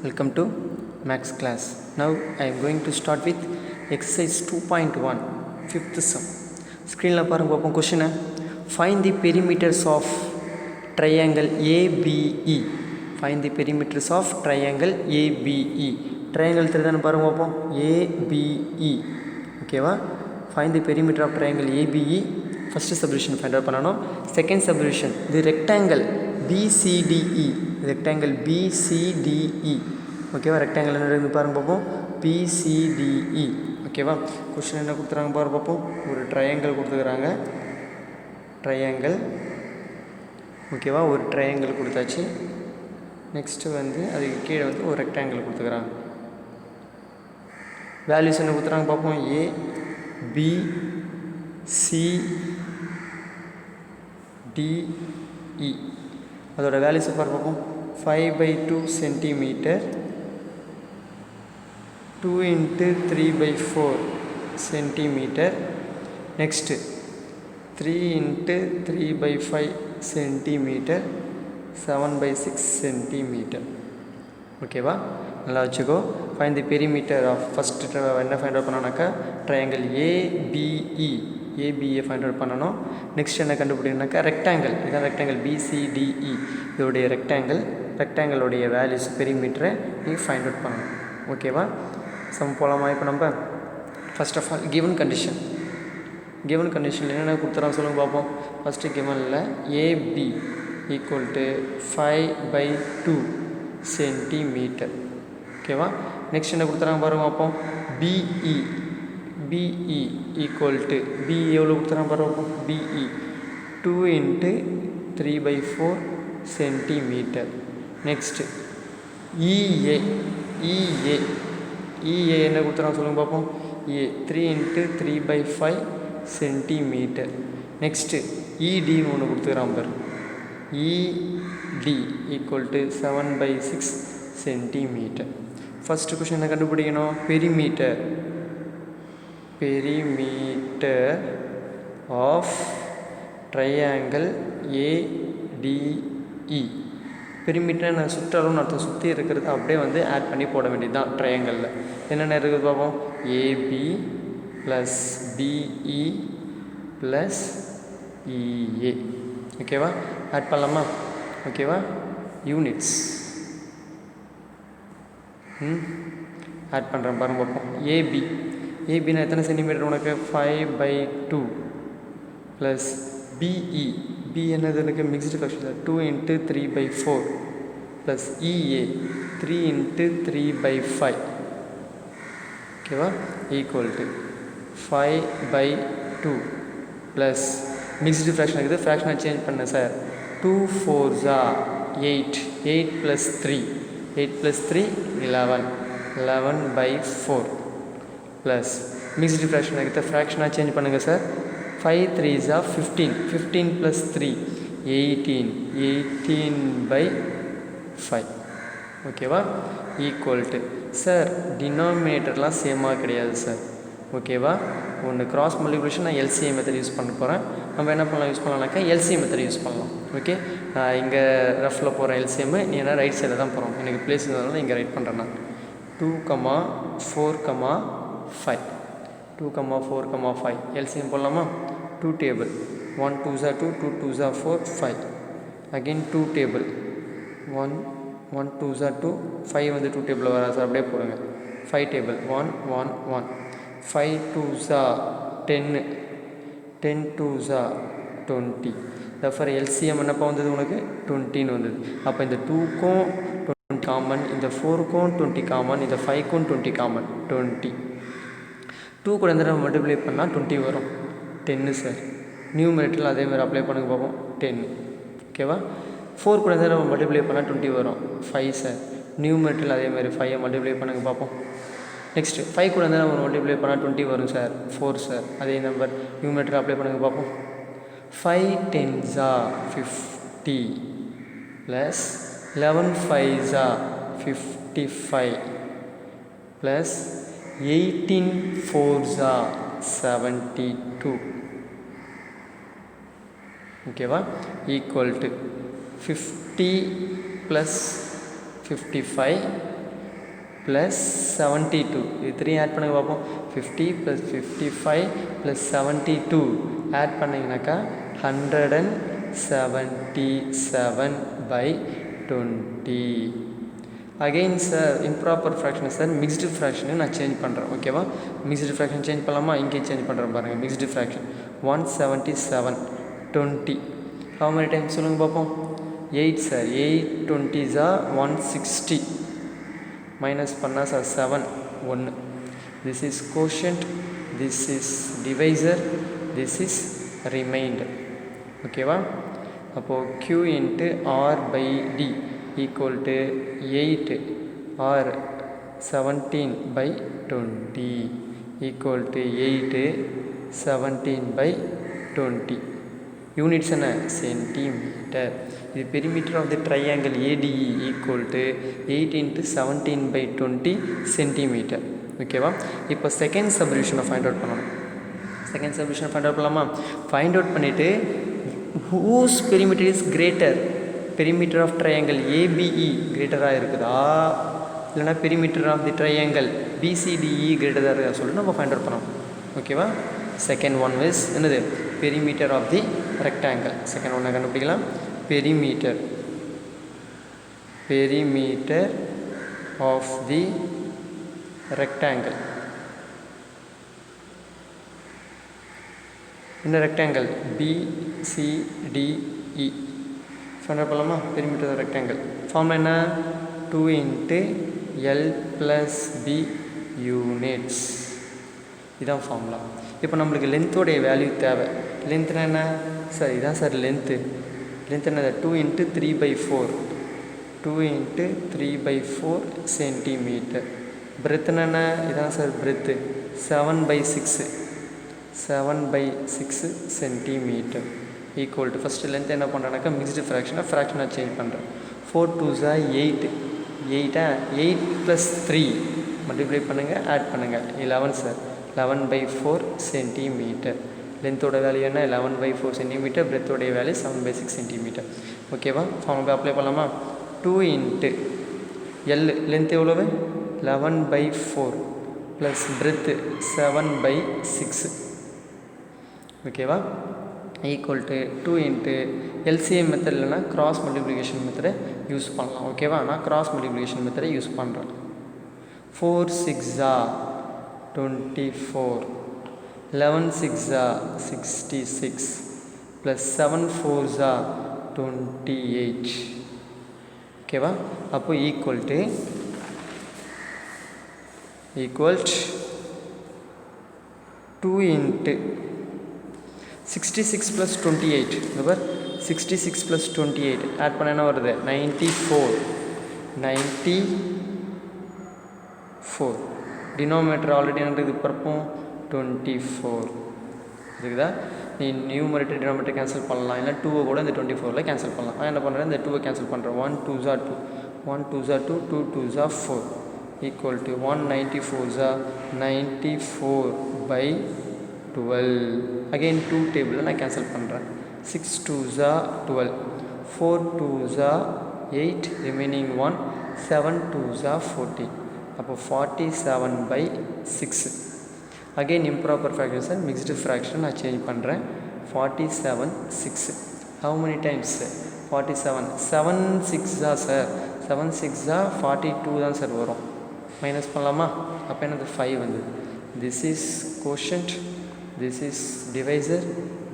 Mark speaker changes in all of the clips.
Speaker 1: Welcome to Max class. Now I am going to start with exercise 2.1 fifth sum. Screen la parunga paapom question. Find the perimeters of triangle ABE. Find the perimeters of triangle ABE. Triangle therudana parunga paapom ABE. Okay va? Find the perimeter of triangle ABE. First subdivision find out பண்ணனும். Second subdivision the rectangle BCDE. Rectangle BCDE. ஓகேவா rectangle என்ன இருக்குது பாருங்க பார்ப்போம் BCDE. ஓகேவா question என்ன கொடுத்துறாங்க பாருங்க பார்ப்போம் ஒரு ட்ரையாங்கிள் கொடுத்துக்கிறாங்க ட்ரையாங்கிள் ஓகேவா ஒரு ட்ரையாங்கிள் கொடுத்தாச்சு நெக்ஸ்ட்டு வந்து அதுக்கு கீழே வந்து ஒரு ரெக்டாங்கிள் கொடுத்துக்கிறாங்க வேல்யூஸ் என்ன கொடுத்துறாங்க பார்ப்போம் ABCDE அதோட வேல்யூஸை பார்ப்போம் 5/2 centimeter 2 into 3/4 centimeter. Next 3 into 3/5 centimeter 7/6 centimeter. Okay va நல்லா வச்சுக்கோ find the perimeter of first என்ன find out பண்ணனும்னாக்கா triangle ABE find out பண்ணனும் next என்ன கண்டுபிடிக்கணும்னாக்கா rectangle இதான் rectangle BCDE இதோட rectangle உடைய values perimeter நீ find out பண்ணனும் ஓகேவா சம் போலாமா இப்போ நம்ம first of all given condition என்னென்ன கொடுத்துறாங்க சொல்லுங்க பார்ப்போம் ஃபர்ஸ்ட் givenல AB equal to 5/2 centimeter ஓகேவா நெக்ஸ்ட் என்ன கொடுத்துறாங்க பாருங்க பார்ப்போம் BE equal to B எவ்வளோ கொடுத்துறாங்க பாருங்க பார்ப்போம் BE 2 into 3/4 centimeter. Next EA என்ன கொடுத்துறாங்க சொல்லுங்க பார்ப்போம் EA 3 into 3/5 centimeter. Next ED ஒன்று கொடுத்துக்கிறான் பாரு ED equal to 7/6 centimeter. First question என்ன கண்டுபிடிக்கணும் perimeter of triangle ADE. Perimeter நான் சுற்றளவுன்னு அர்த்தம் சுற்றி இருக்கிறது அப்படியே வந்து ஆட் பண்ணி போட வேண்டியது தான் ட்ரையாங்கிளில் என்னென்ன இருக்குது பார்ப்போம் AB + BE + EA ஓகேவா ஆட் பண்ணலாமா ஓகேவா யூனிட்ஸ் ஆட் பண்ணுறேன் பாருங்க பார்ப்போம் ஏபினா எத்தனை சென்டிமீட்டர் உனக்கு 5/2 ப்ளஸ் BE என்னது எனக்கு mixed fraction 2 into 3/4 plus EA 3 into 3/5 ஓகேவா equal to 5/2 plus mixed fraction இருக்குது ஃப்ராக்ஷனை சேஞ்ச் பண்ணேன் sir 2 4s 8 + 3 11/4 plus mixed fraction இருக்குது ஃப்ராக்ஷனாக சேஞ்ச் பண்ணுங்கள் சார் 5 3s 15 + 3 18/5 ஓகேவா ஈக்குவல் டு சார் டினாமினேட்டர்லாம் சேமாக கிடையாது சார் ஓகேவா ஒன்று கிராஸ் மல்டிப்ளிகேஷன் நான் LCM மெத்தட் யூஸ் பண்ண போகிறேன் நம்ம என்ன பண்ணலாம் யூஸ் பண்ணலாம்னாக்கா LCM மெத்தட் யூஸ் பண்ணலாம் ஓகே நான் இங்கே ரஃபில் போகிறேன் LCM நீ என்ன ரைட் சைடில் தான் போகிறோம் எனக்கு பிளேஸ் இருந்ததுனால இங்கே ரைட் பண்ணுறேன் நான் 2, 4, 5 LCM போடலாமா 2 table 1 2s 2 2 2s 4 5 again 2 table 1 2s 2 5 வந்து 2 table வரா சார் அப்படியே போடுங்க 5 table 1 1 1 5 2s 10 10 2s 20 therefore LCM என்னப்பா வந்தது உனக்கு 20 வந்தது அப்போ இந்த 2க்கும் 20 காமன் இந்த 4க்கும் 20 காமன் இந்த 5க்கும் 20 காமன் 20 2 கூட எந்த மல்டிப்ளை பண்ணால் 20 வரும் 10 சார் நியூமரேட்டரில் அதே மாதிரி அப்ளை பண்ணுங்க பார்ப்போம் 10 ஓகேவா 4 கூட எந்த மல்டிப்ளை பண்ணால் 20 வரும் 5 சார் நியூமரேட்டரில் அதே மாதிரி 5 மல்டிப்ளை பண்ணுங்க பார்ப்போம் நெக்ஸ்ட் 5 கூட எந்த மல்டிப்ளை பண்ணால் 20 வரும் சார் 4 சார் அதே நம்பர் நியூமரேட்டரில் அப்ளை பண்ணுங்க பார்ப்போம் 5 10s 50 plus 11 5s 55 plus 18 4s 72 ஓகேவா ஈக்குவல் டு 50 + 55 plus 72. இது 3 ஆட் பண்ணுங்க பார்ப்போம். 50 plus 55 plus 72 ஆட் பண்ணிங்கனாக்கா 177 by 20. Again sir improper fraction sir mixed fraction நான் சேஞ்ச் பண்ணுறேன். ஓகேவா, மிக்ஸ்டு ஃப்ராக்ஷன் சேஞ்ச் பண்ணலாமா? இங்கே சேஞ்ச் பண்ணுறேன் பாருங்கள். Mixed fraction 177 20. how many times சொல்லுங்கள் பார்ப்போம். 8 சார். 8 20s are 160. மைனஸ் பண்ணால் sir 7 1. this is quotient, this is divisor, this is remainder. ஓகேவா, அப்போது q into r by d equal to 8 or 17 by 20 equal to 8 17 by 20. Units என்ன? Centimetre. இது perimeter of the triangle ADE equal to 8 into 17 by 20 centimetre. ஓகேவா, இப்போ second சப்டிவிஷனை find out பண்ணணும். Second சப்டிவிஷனை find out பண்ணலாமா? ஃபைண்ட் அவுட் பண்ணிவிட்டு whose perimeter is greater, perimeter of triangle ABE greater-ஆக இருக்குதா இல்லைனா perimeter of the triangle BCDE greater-ஆக இருக்குதா சொல்லிட்டு நம்ம ஃபைண்ட் அவுட் பண்ணணும். ஓகேவா, செகண்ட் ஒன் இஸ் என்னது? perimeter of the rectangle. Second ஒன்னை கண்டுபிடிக்கலாம். perimeter of the rectangle. இந்த rectangle BCDE ஃபைண்ட் அவுட் பண்ணலாமா? perimeter of the rectangle formula என்ன? 2 into L plus B units. இதான் ஃபார்முலா. இப்போ நம்மளுக்கு லென்த்தோடைய வேல்யூ தேவை. லென்த்னா என்ன சார்? இதான் சார் லென்த்து. லென்த் என்ன? 2 into 3 by 4. 2 into 3 by 4 centimetre. பிரெத்துனா என்ன? இதான் sir breadth. 7 by 6 7 by 6 centimetre equal to first length என்ன பண்ணுறேன்னாக்கா மிக்ஸ்டு ஃப்ராக்ஷனாக சேஞ்ச் பண்ணுறேன். 4 2s are 8. 8 plus 3 மல்டிப்ளை பண்ணுங்கள், ஆட் பண்ணுங்கள். 11 சார். 11 by 4 centimetre. லென்த்தோட வேல்யூ என்ன? 11 by 4 சென்டிமீட்டர். பிரெத்தோடைய வேல்யூ 7 by 6 சென்டிமீட்டர். ஓகேவா, ஃபார்முலா அப்ளை பண்ணலாமா? 2 into L லென்த் எவ்வளவு? 11 by 4 ப்ளஸ் பிரெத்து 7 by 6. ஓகேவா, equal to 2 into LCM method இல்லைனா கிராஸ் மல்டிப்ளிகேஷன் மெத்தடை யூஸ் பண்ணலாம். ஓகேவா, நான் கிராஸ் மல்டிப்ளிகேஷன் மெத்தடை யூஸ் பண்ணுறேன். 4 6 are 24, 11 6 are 66 plus 7 4s are 28. ஓகேவா, அப்போ equal to 2 into 66 plus 28. Number 66 plus 28 add பண்ண என்ன வருது? 94. டினாமினேட்டர் ஆல்ரெடி என்னது பரப்போம் 24 இருக்குதா? நீ நியூமரேட்டர் டினாமினேட்டர் கேன்சல் பண்ணலாம், இல்லை 2 கூட இந்த 24 கேன்சல் பண்ணலாம். நான் என்ன பண்ணுறேன்? இந்த 2 கேன்சல் பண்ணுறேன். 1 2s are 2, 1 2s are 2, 2 2s are 4 equal to 194s are 94 by 12. again 2 table நான் கேன்சல் பண்ணுறேன். 6 2s are 12, 4 2s are 8, remaining 1, 7 2s are 14. அப்போ 47 by 6. again improper fraction mixed fraction நான் சேஞ்ச் பண்ணுறேன். 47 6. how many times? 47. 7 6 தான் sir. 7 6 தான் 42 தான் sir வரும். Minus பண்ணலாமா? அப்போ என்னது 5 வந்து. this is quotient, this is divisor,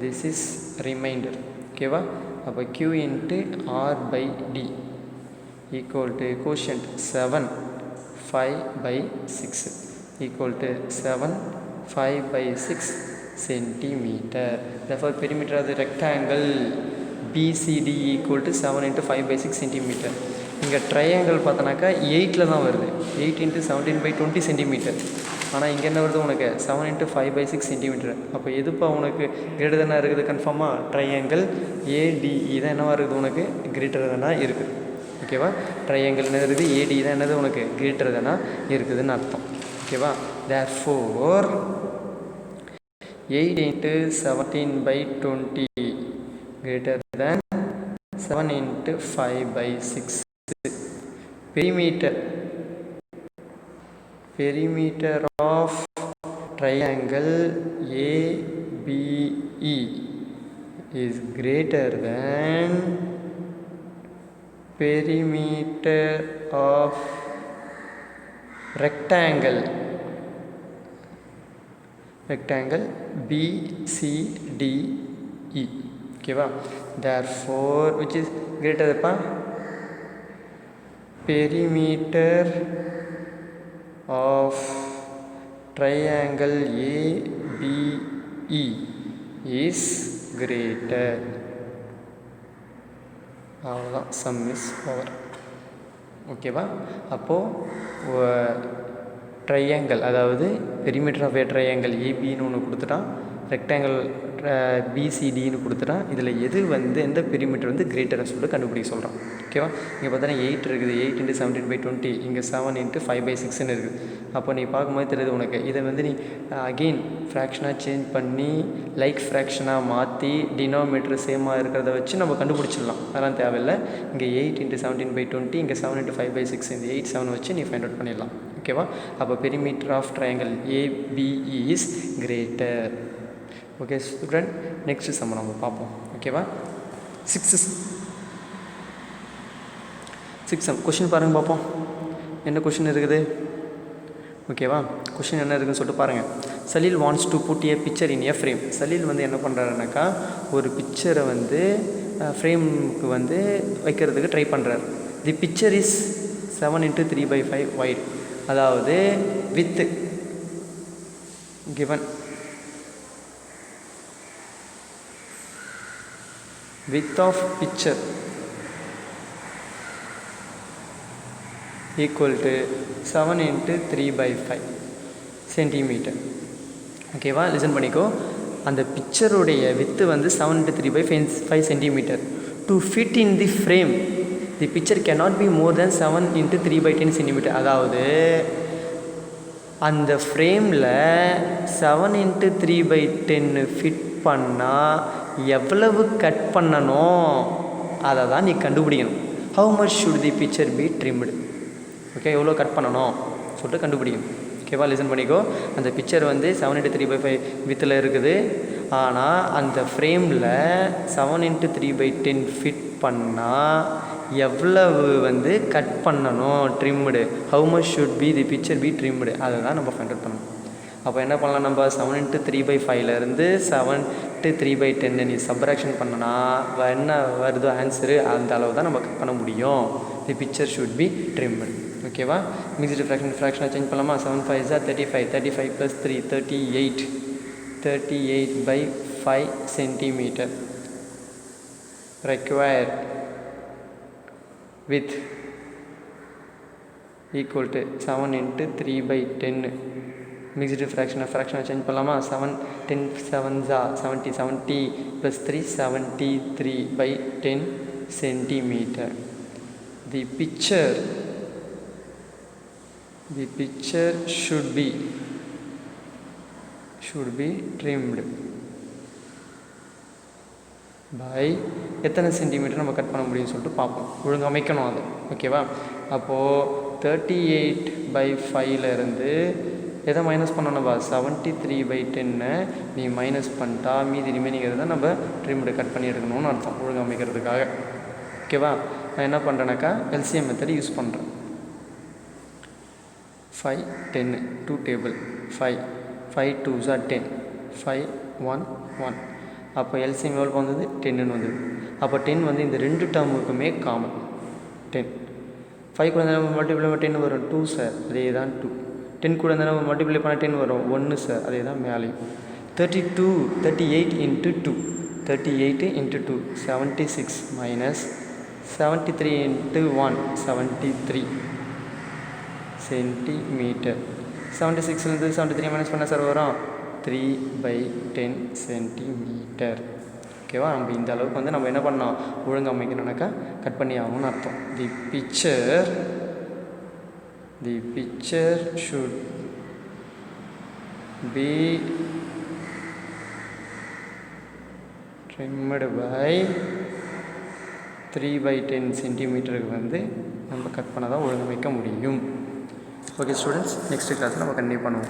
Speaker 1: this is remainder. ஓகேவா, அப்போ q into r by d equal to quotient 7 5 by 6 equal to 7 5 by 6 centimeter. therefore perimeter of the rectangle BCD equal to 7 into 5 by 6 centimeter. இங்கே triangle பார்த்தோன்னாக்கா 8ல் தான் வருது. 8 into 17 by 20 centimetre. ஆனால் இங்கே என்ன வருது உனக்கு? 7 into 5 by 6 சென்டிமீட்டர். அப்போ எதுப்பா உனக்கு கிரேட்டர் தானே இருக்குது? கன்ஃபார்மாக ட்ரையாங்கிள் ADE தான் என்னவா இருக்குது உனக்கு? கிரேட்டர் தானே இருக்குது. ஓகேவா, ட்ரையாங்கிள் என்ன இருக்குது? ADE தான் என்னது உனக்கு? கிரேட்டர் தானே இருக்குதுன்னு அர்த்தம். ஓகேவா, therefore 8 into 17 by 20 greater than 7 into 5 by 6. perimeter perimeter of triangle ABE is greater than perimeter of rectangle BCDE. Okay, therefore which is greater than perimeter of triangle ABE is greater. அவ்வளோதான், sum is over. ஓகேவா? அப்போது triangle, அதாவது perimeter of A triangle ஏபின்னு ஒன்று கொடுத்துட்டான், rectangle பிசிடின்னு கொடுத்துட்டான். இதில் எது எந்த பெரிமீட்டர் கிரேட்டர்னு சொல்லிட்டு கண்டுபிடிக்க சொல்கிறான். ஓகேவா? இங்கே பார்த்தோன்னா 8 இருக்குது, 8 × 17/20, இங்கே 7 × 5/6ன்னு இருக்குது. அப்போ நீ பார்க்கும்போது தெரியுது உனக்கு. இதை நீ அகெயின் ஃப்ராக்ஷனாக சேஞ்ச் பண்ணி லைக் ஃப்ராக்ஷனாக மாற்றி டினாமினேட்டர் சேமாக இருக்கிறத வச்சு நம்ம கண்டுபிடிச்சிடலாம். அதெல்லாம் தேவையில்லை. இங்கே 8 × 17/20, இங்கே 7 × 5/6, இந்த 8, 7 வச்சு நீ ஃபைண்ட் அவுட் பண்ணிடலாம். ஓகேவா? அப்போ perimeter of triangle ABE is greater. Okay student, next sum நம்ம பார்ப்போம். ஓகேவா? 6th சம் கொஷின் பாருங்கள் பார்ப்போம். என்ன கொஷின் இருக்குது? ஓகேவா? கொஷின் என்ன இருக்குதுன்னு சொல்லிட்டு பாருங்கள். Salil wants to put a picture in a frame. Salil என்ன பண்ணுறாருனாக்கா, ஒரு பிக்சரை ஃப்ரேமுக்கு வைக்கிறதுக்கு ட்ரை பண்ணுறாரு. The picture is 7 × 3/5 wide. அதாவது வித் given width of picture equal to 7 × 3/5 centimetre. ஓகேவா? லிசன் பண்ணிக்கோ. அந்த பிக்சருடைய width 7 × 3/5 centimetre. To fit in the frame the picture cannot be more than 7 × 3/10 centimetre. அதாவது அந்த ஃப்ரேமில் 7 × 3/10 ஃபிட் பண்ணால் எவ்வளவு கட் பண்ணணும் அதை தான் நீ கண்டுபிடிக்கணும். How much should the picture be trimmed. Okay, எவ்வளோ கட் பண்ணணும் சொல்லிட்டு கண்டுபிடிக்கணும். ஓகேவா? லிசன் பண்ணிக்கோ. அந்த பிக்சர் 7 × 3/5 வித்தில் இருக்குது. ஆனால் அந்த ஃப்ரேமில் 7 × 3/10 ஃபிட் பண்ணால் எவ்வளவு கட் பண்ணணும் trimmed. How much should be the picture be trimmed, அதை தான் நம்ம ஃபைண்ட் அவுட் பண்ணணும். அப்போ என்ன பண்ணலாம், நம்ம 7 × 3/5லேருந்து 7 × 3/10 நீ சப்ராக்ஷன் பண்ணனா என்ன வருதோ ஆன்சரு, அந்த அளவு தான் நம்ம கட் பண்ண முடியும். தி பிக்சர் ஷுட் பி ட்ரிம்டு. ஓகேவா? மிக்ஸ்டு ஃப்ராக்ஷனாக சேஞ்ச் பண்ணலாமா? 7 × 5 = 35, 35 + 3 38, 38/5 centimetre. required with equal to 7 × 3/10. Mixed ஃப்ராக்ஷனாக சேஞ்ச் பண்ணலாமா? 7 10 7s are 70, 70 + 3 73/10 centimetre. The picture should be trimmed by எத்தனை சென்டிமீட்டர் நம்ம கட் பண்ண முடியும்னு சொல்லிட்டு பார்ப்போம். ஒழுங்கு அமைக்கணும் அது. ஓகேவா? அப்போது 38/5லேருந்து எதை மைனஸ் பண்ணணும்பா? 73/10 நீ மைனஸ் பண்ணிட்டா மீதி ரிமைனிங் தான் நம்ம ட்ரிம்டு கட் பண்ணி எடுக்கணும்னு அர்த்தம், ஒழுங்கு அமைக்கிறதுக்காக. ஓகேவா? நான் என்ன பண்ணுறேன்னாக்கா எல்சிஎம் மெத்தட் யூஸ் பண்ணுறேன். 5 10 2 டேபிள் 5 5 2s are 10 5 1 1. அப்போ எல்சிஎம் எவ்வளோ வந்தது? 10ன்னு வந்தது. அப்போ 10 இந்த ரெண்டு டேர்முக்குமே காமன் 10. 5 கூட நம்ம மல்டிப்ளை பண்ண 10 வரும் 2 சார், அதே தான் 2. 10 கூட நம்ம மல்டிப்ளை பண்ண 10 வரும் 1 சார், அதே தான் மேலேயும். 38 × 2 38 × 2 76 minus 73 × 1 73 சென்டிமீட்டர். 76லேருந்து 73 மைனஸ் பண்ண சார் வரும் 3/10 சென்டிமீட்டர். ஓகேவா? நம்ம இந்த அளவுக்கு நம்ம என்ன பண்ணோம், ஒழுங்கு அமைக்கணும்னாக்கா கட் பண்ணி ஆகணும்னு அர்த்தம். தி picture should be trimmed by 3/10 சென்டிமீட்டருக்கு நம்ம கட் பண்ண தான் ஒழுங்கமைக்க முடியும். ஓகே ஸ்டூடெண்ட்ஸ், நெக்ஸ்ட் கிளாஸில் நம்ம கண்டினியூ பண்ணுவோம்.